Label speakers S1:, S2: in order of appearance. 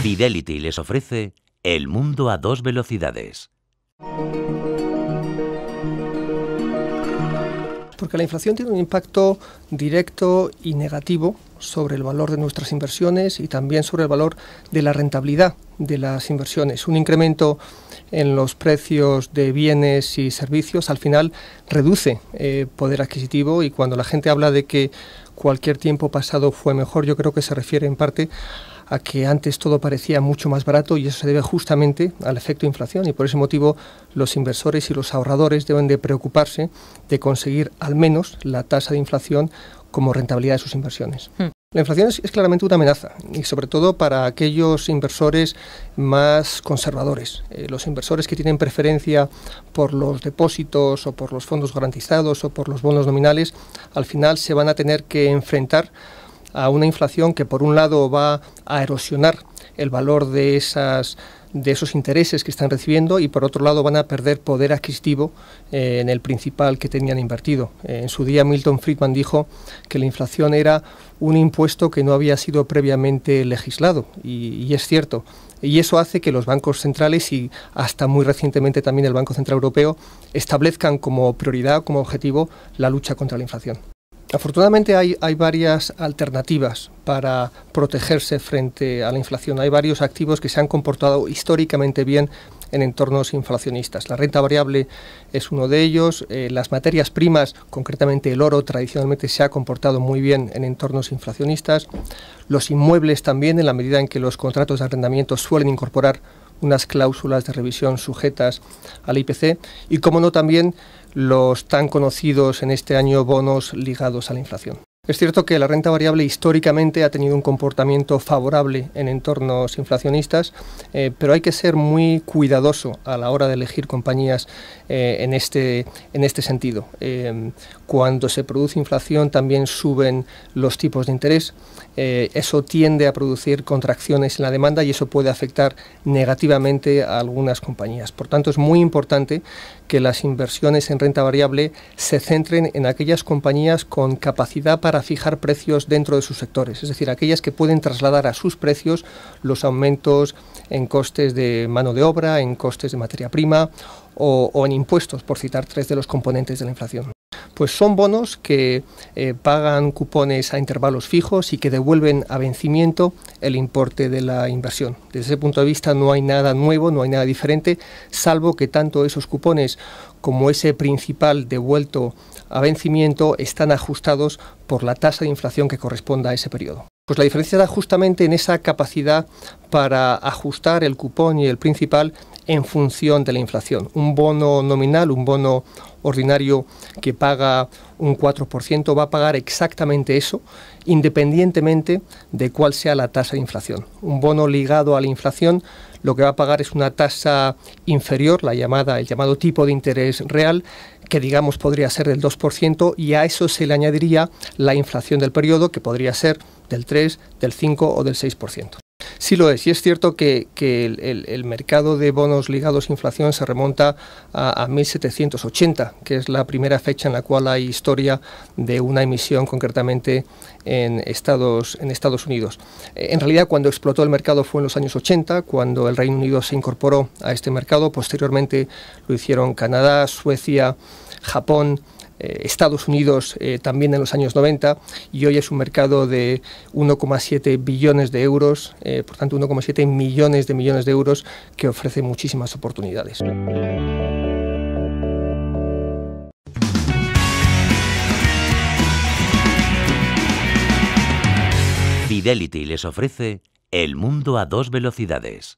S1: Fidelity les ofrece El mundo a dos velocidades.
S2: Porque la inflación tiene un impacto directo y negativo sobre el valor de nuestras inversiones y también sobre el valor de la rentabilidad de las inversiones. Un incremento en los precios de bienes y servicios al final reduce poder adquisitivo, y cuando la gente habla de que cualquier tiempo pasado fue mejor, yo creo que se refiere en parte a que antes todo parecía mucho más barato, y eso se debe justamente al efecto inflación, y por ese motivo los inversores y los ahorradores deben de preocuparse de conseguir al menos la tasa de inflación como rentabilidad de sus inversiones. La inflación es claramente una amenaza, y sobre todo para aquellos inversores más conservadores. Los inversores que tienen preferencia por los depósitos o por los fondos garantizados o por los bonos nominales, al final se van a tener que enfrentar a una inflación que por un lado va a erosionar el valor de esos intereses que están recibiendo, y por otro lado van a perder poder adquisitivo en el principal que tenían invertido. En su día Milton Friedman dijo que la inflación era un impuesto que no había sido previamente legislado, y es cierto. Y eso hace que los bancos centrales, y hasta muy recientemente también el Banco Central Europeo, establezcan como prioridad, como objetivo, la lucha contra la inflación. Afortunadamente hay varias alternativas para protegerse frente a la inflación. Hay varios activos que se han comportado históricamente bien en entornos inflacionistas. La renta variable es uno de ellos. Las materias primas, concretamente el oro, tradicionalmente se ha comportado muy bien en entornos inflacionistas. Los inmuebles también, en la medida en que los contratos de arrendamiento suelen incorporar unas cláusulas de revisión sujetas al IPC, y, como no, también los tan conocidos en este año bonos ligados a la inflación. Es cierto que la renta variable históricamente ha tenido un comportamiento favorable en entornos inflacionistas, pero hay que ser muy cuidadoso a la hora de elegir compañías en este sentido. Cuando se produce inflación también suben los tipos de interés. Eso tiende a producir contracciones en la demanda, y eso puede afectar negativamente a algunas compañías. Por tanto, es muy importante que las inversiones en renta variable se centren en aquellas compañías con capacidad para fijar precios dentro de sus sectores, es decir, aquellas que pueden trasladar a sus precios los aumentos en costes de mano de obra, en costes de materia prima o en impuestos, por citar tres de los componentes de la inflación. Pues son bonos que pagan cupones a intervalos fijos y que devuelven a vencimiento el importe de la inversión. Desde ese punto de vista no hay nada nuevo, no hay nada diferente, salvo que tanto esos cupones como ese principal devuelto a vencimiento están ajustados por la tasa de inflación que corresponda a ese periodo. Pues la diferencia está justamente en esa capacidad para ajustar el cupón y el principal en función de la inflación. Un bono nominal, un bono ordinario que paga un 4%, va a pagar exactamente eso, independientemente de cuál sea la tasa de inflación. Un bono ligado a la inflación lo que va a pagar es una tasa inferior, el llamado tipo de interés real, que digamos podría ser del 2%, y a eso se le añadiría la inflación del periodo, que podría ser del 3, del 5 o del 6%. Sí lo es, y es cierto que el mercado de bonos ligados a inflación se remonta a 1780, que es la primera fecha en la cual hay historia de una emisión, concretamente en Estados Unidos. En realidad, cuando explotó el mercado fue en los años 80, cuando el Reino Unido se incorporó a este mercado. Posteriormente lo hicieron Canadá, Suecia, Japón, Estados Unidos también en los años 90, y hoy es un mercado de 1,7 billones de euros, por tanto 1,7 millones de euros, que ofrece muchísimas oportunidades.
S1: Fidelity les ofrece El mundo a dos velocidades.